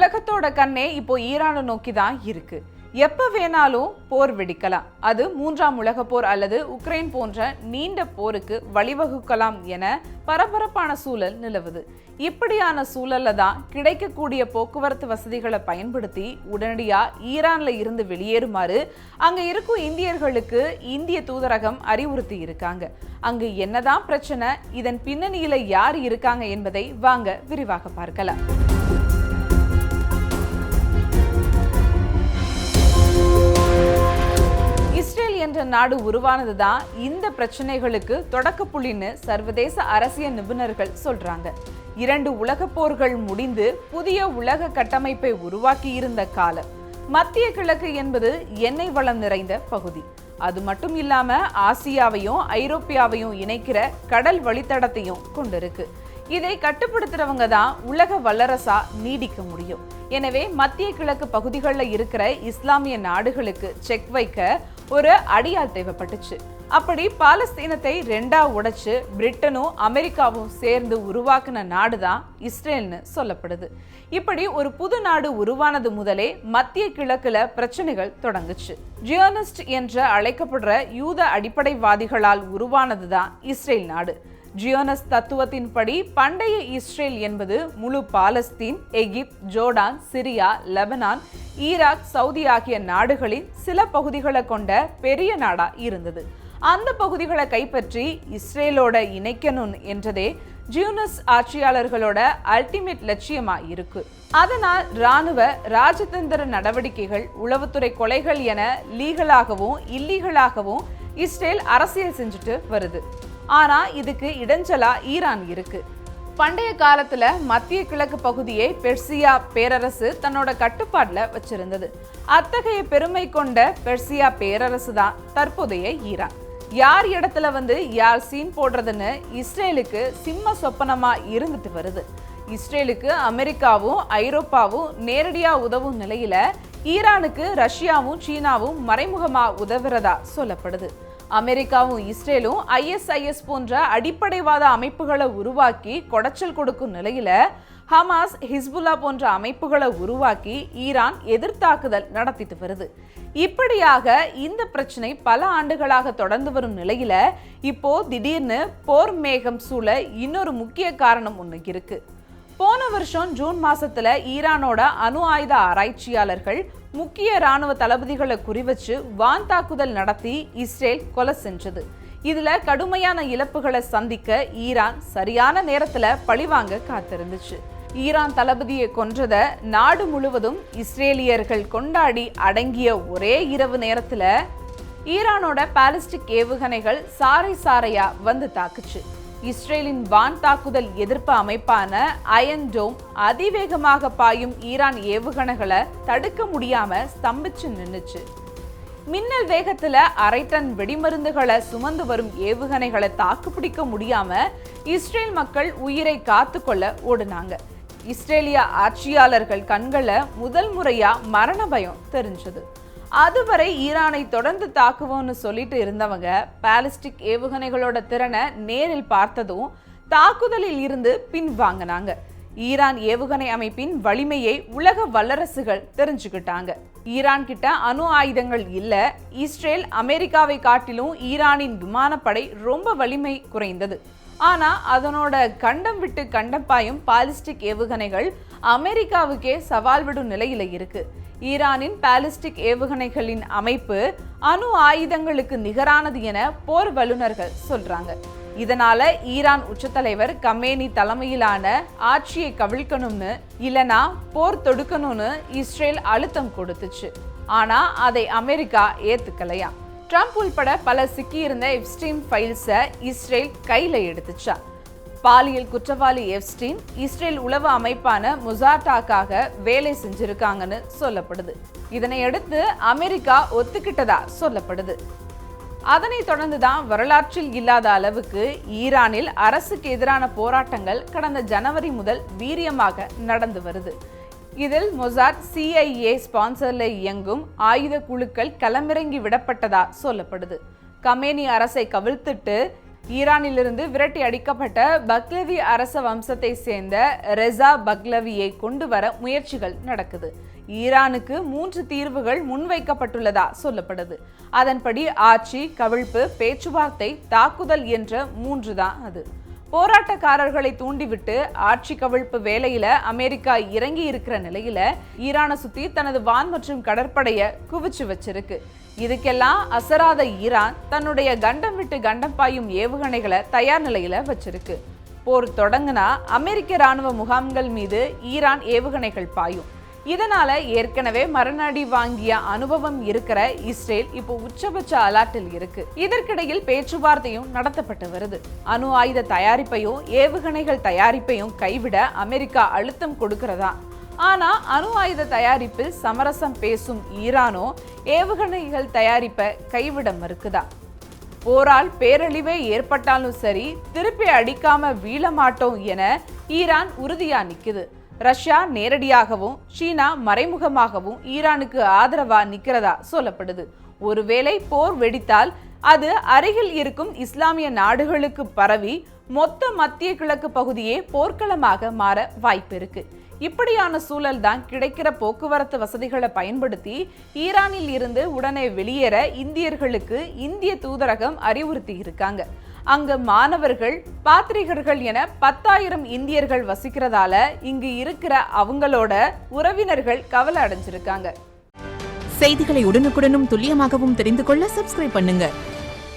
உலகத்தோட கண்ணே இப்போ ஈரானை நோக்கி தான் இருக்கு. எப்ப வேணாலும் போர் வெடிக்கலாம். அது 3ஆம் உலக போர் அல்லது உக்ரைன் போன்ற நீண்ட போருக்கு வழிவகுக்கலாம் என பரபரப்பான சூழல் நிலவுது. இப்படியான சூழல்ல தான் கிடைக்கக்கூடிய போக்குவரத்து வசதிகளை பயன்படுத்தி உடனடியா ஈரான்ல இருந்து வெளியேறுமாறு அங்க இருக்கும் இந்தியர்களுக்கு இந்திய தூதரகம் அறிவுறுத்தி இருக்காங்க. அங்கு என்னதான் பிரச்சனை, இதன் பின்னணியில யார் இருக்காங்க என்பதை வாங்க விரிவாக பார்க்கலாம். இஸ்ரேல் என்ற நாடு உருவானதுதான் இந்த பிரச்சனைகளுக்கு தொடக்க புள்ளின்னு சர்வதேச அரசியல் நிபுணர்கள் சொல்றாங்க. 2 உலகப் போர்கள் முடிந்து புதிய உலக கட்டமைப்பை உருவாக்கி இருந்த காலம். மத்திய கிழக்கு என்பது எண்ணெய் வளம் நிறைந்த பகுதி. அது மட்டும் இல்லாம ஆசியாவையும் ஐரோப்பியாவையும் இணைக்கிற கடல் வழித்தடத்தையும் கொண்டிருக்கு. இதை கட்டுப்படுத்துறவங்க தான் உலக வல்லரசா நீடிக்க முடியும். எனவே மத்திய கிழக்கு பகுதிகளில் இருக்கிற இஸ்லாமிய நாடுகளுக்கு செக் வைக்க ஒரு அடியால் தேவைப்பட்டுச்சு. அப்படி பாலஸ்தீனத்தை 2ஆ உடைச்சு பிரிட்டனும் அமெரிக்காவும் சேர்ந்து உருவாக்கின நாடு தான் இஸ்ரேல்னு சொல்லப்படுது. இப்படி ஒரு புது நாடு உருவானது முதலே மத்திய கிழக்குல பிரச்சனைகள் தொடங்குச்சு. ஜியோனிஸ்ட் என்று அழைக்கப்படுற யூத அடிப்படைவாதிகளால் உருவானது தான் இஸ்ரேல் நாடு. ஜியோனஸ் தத்துவத்தின்படி பண்டைய இஸ்ரேல் என்பது முழு Palestine, Egypt, Jordan, Syria, Lebanon, Iraq, Saudi ஆகிய நாடுகளின் சில பகுதிகளை கொண்ட பெரிய நாடா இருந்தது. அந்த பகுதிகளை கைப்பற்றி இஸ்ரேலோட இணைக்கணும் என்றதே ஜியோனஸ் ஆட்சியாளர்களோட அல்டிமேட் லட்சியமா இருக்கு. அதனால் இராணுவ ராஜதந்திர நடவடிக்கைகள், உளவுத்துறை கொலைகள் என லீகலாகவும் இல்லீகலாகவும் இஸ்ரேல் அரசியல் செஞ்சுட்டு வருது. ஆனா இதுக்கு இடைஞ்சலா ஈரான் இருக்கு. பண்டைய காலத்துல மத்திய கிழக்கு பகுதியை பெர்சியா பேரரசு தன்னோட கட்டுப்பாட்டுல வச்சிருந்தது. அத்தகைய பெருமை கொண்ட பெர்சியா பேரரசு தான் தற்போதைய ஈரான். யார் இடத்துல யார் சீன் போடுறதுன்னு இஸ்ரேலுக்கு சிம்ம சொப்பனமா இருந்துட்டு வருது. இஸ்ரேலுக்கு அமெரிக்காவும் ஐரோப்பாவும் நேரடியா உதவும் நிலையில ஈரானுக்கு ரஷ்யாவும் சீனாவும் மறைமுகமா உதவுறதா சொல்லப்படுது. அமெரிக்காவும் இஸ்ரேலும் ISIS போன்ற அடிப்படைவாத அமைப்புகளை உருவாக்கி கொடைச்சல் கொடுக்கும் நிலையில ஹமாஸ், ஹிஸ்புல்லா போன்ற அமைப்புகளை உருவாக்கி ஈரான் எதிர்த்தாக்குதல் நடத்திட்டு வருது. இப்படியாக இந்த பிரச்சனை பல ஆண்டுகளாக தொடர்ந்து வரும் நிலையில இப்போ திடீர்னு போர் மேகம் சூழ இன்னொரு முக்கிய காரணம் ஒன்று இருக்கு. போன வருஷம் ஜூன் மாசத்துல ஈரானோட அணு ஆயுத ஆராய்ச்சியாளர்கள் முக்கிய இராணுவ தளபதிகளை குறிவச்சு வான் தாக்குதல் நடத்தி இஸ்ரேல் கொலை செஞ்சது. இதுல கடுமையான இழப்புகளை சந்திக்க ஈரான் சரியான நேரத்துல பழிவாங்க காத்திருந்துச்சு. ஈரான் தளபதியை கொன்றத நாடு முழுவதும் இஸ்ரேலியர்கள் கொண்டாடி அடங்கிய ஒரே இரவு நேரத்துல ஈரானோட பாலிஸ்டிக் ஏவுகணைகள் சாறை சாறையா தாக்குச்சு. இஸ்ரேலின் வான் தாக்குதல் எதிர்ப்பு அமைப்பான அயன் டோம் அதிவேகமாக பாயும் ஈரான் ஏவுகணைகளை தடுக்க முடியாம ஸ்தம்பிச்சு நின்னுச்சு. மின்னல் வேகத்துல 1/2 டன் வெடிமருந்துகளை சுமந்து வரும் ஏவுகணைகளை தாக்குப்பிடிக்க முடியாம இஸ்ரேல் மக்கள் உயிரை காத்துக்கொள்ள ஓடுனாங்க. இஸ்ரேலிய ஆட்சியாளர்கள் கண்களை முதல் முறையா மரண பயம் தெரிஞ்சது. அதுவரை ஈரானை தொடர்ந்து தாக்குவோம்னு சொல்லிட்டு இருந்தவங்க பாலிஸ்டிக் ஏவுகணைகளோட திறனை நேரில் பார்த்ததும் தாக்குதலில் இருந்து பின்வாங்கினாங்க. ஈரான் ஏவுகணை அமைப்பின் வலிமையை உலக வல்லரசுகள் தெரிஞ்சுக்கிட்டாங்க. ஈரான் கிட்ட அணு ஆயுதங்கள் இல்ல. இஸ்ரேல் அமெரிக்காவை காட்டிலும் ஈரானின் விமானப்படை ரொம்ப வலிமை குறைந்தது. ஆனா அதனோட கண்டம் விட்டு கண்டம் பாயும் பாலிஸ்டிக் ஏவுகணைகள் அமெரிக்காவுக்கே சவால் விடும் நிலையில இருக்கு. ஈரானின் பாலிஸ்டிக் ஏவுகணைகளின் அமைப்பு அணு ஆயுதங்களுக்கு நிகரானது என போர் வல்லுநர்கள் சொல்றாங்க. இதனால ஈரான் உச்சத்தலைவர் கமேனி தலைமையிலான ஆட்சியை கவிழ்க்கணும்னு இல்லனா போர் தொடுக்கணும்னு இஸ்ரேல் அழுத்தம் கொடுத்துச்சு. ஆனா அதை அமெரிக்கா ஏத்துக்கலையா. ட்ரம்ப் உள்பட பல சிக்கியிருந்த எப்ஸ்டீன் ஃபைல்ஸை இஸ்ரேல் கையில எடுத்துச்சா. பாலியல் குற்றவாளி எப்ஸ்டீன் இஸ்ரேல் உளவு அமைப்பான மொசாட்டாக்காக வேலை செஞ்சிருக்காங்கன்னு சொல்லப்படுது. இதனை அடுத்து அமெரிக்கா ஒத்துக்கிட்டதா சொல்லப்படுது. அதனைத் தொடர்ந்துதான் வரலாற்றில் இல்லாத அளவுக்கு ஈரானில் அரசுக்கு எதிரான போராட்டங்கள் கடந்த ஜனவரி முதல் வீரியமாக நடந்து வருது. இதில் மொசாட், CIA ஸ்பான்சர்ல இயங்கும் ஆயுத குழுக்கள் களமிறங்கி விடப்பட்டதா சொல்லப்படுது. கமேனி அரசை கவிழ்த்துட்டு ஈரானிலிருந்து விரட்டி அடிக்கப்பட்ட பக்லவி அரச வம்சத்தை சேர்ந்த ரெசா பக்லவியை கொண்டு வர முயற்சிகள் நடக்குது. ஈரானுக்கு 3 தீர்வுகள் முன்வைக்கப்பட்டுள்ளதா சொல்லப்படுது. அதன்படி ஆட்சி கவிழ்ப்பு, பேச்சுவார்த்தை, தாக்குதல் என்ற 3 தான் அது. போராட்டக்காரர்களை தூண்டிவிட்டு ஆட்சி கவிழ்ப்பு வேலையில அமெரிக்கா இறங்கி இருக்கிற நிலையில ஈரானை சுத்தி தனது வான் மற்றும் கடற்படைய குவிச்சு வச்சிருக்கு. இதுக்கெல்லாம் அசராத ஈரான் தன்னுடைய கண்டம் விட்டு கண்டம் பாயும் ஏவுகணைகளை தயார் நிலையில வச்சிருக்கு. போர் தொடங்கினா அமெரிக்க ராணுவ முகாம்கள் மீது ஈரான் ஏவுகணைகள் பாயும். இதனால ஏற்கனவே மரணடி வாங்கிய அனுபவம் இருக்கிற இஸ்ரேல் இப்போ உச்சபட்ச அலர்ட்டில் இருக்கு. இதற்கிடையில் பேச்சுவார்த்தையும் நடத்தப்பட்டு வருது. அணு ஆயுத தயாரிப்பையும் ஏவுகணைகள் தயாரிப்பையும் கைவிட அமெரிக்கா அழுத்தம் கொடுக்கிறதா. ஆனா அணு ஆயுத தயாரிப்பில் சமரசம் பேசும் ஈரானோ ஏவுகணைகள் தயாரிப்பை கைவிட மறுக்குதா. போரால் பேரழிவே ஏற்பட்டாலும் சரி, திருப்பி அடிக்காம வீழ மாட்டோம் என ஈரான் உறுதியா நிக்குது. ரஷ்யா நேரடியாகவும் சீனா மறைமுகமாகவும் ஈரானுக்கு ஆதரவா நிக்கிறதா சொல்லப்படுது. ஒருவேளை போர் வெடித்தால் அது அருகில் இருக்கும் இஸ்லாமிய நாடுகளுக்கு பரவி மொத்த மத்திய கிழக்கு பகுதியே போர்க்களமாக மாற வாய்ப்பு இருக்கு. இப்படியான சூழல் தான் கிடைக்கிற போக்குவரத்து வசதிகளை பயன்படுத்தி ஈரானில் இருந்து உடனே வெளியேற இந்தியர்களுக்கு இந்திய தூதரகம் அறிவுறுத்தி இருக்காங்க. அங்கு மாணவர்கள், பாத்திரிகர்கள் என 10,000 இந்தியர்கள் வசிக்கிறதால இங்கு இருக்கிற அவங்களோட உறவினர்கள் கவலை அடைஞ்சிருக்காங்க. செய்திகளை உடனுக்குடனும் துல்லியமாகவும் தெரிந்து கொள்ள சப்ஸ்கிரைப் பண்ணுங்க.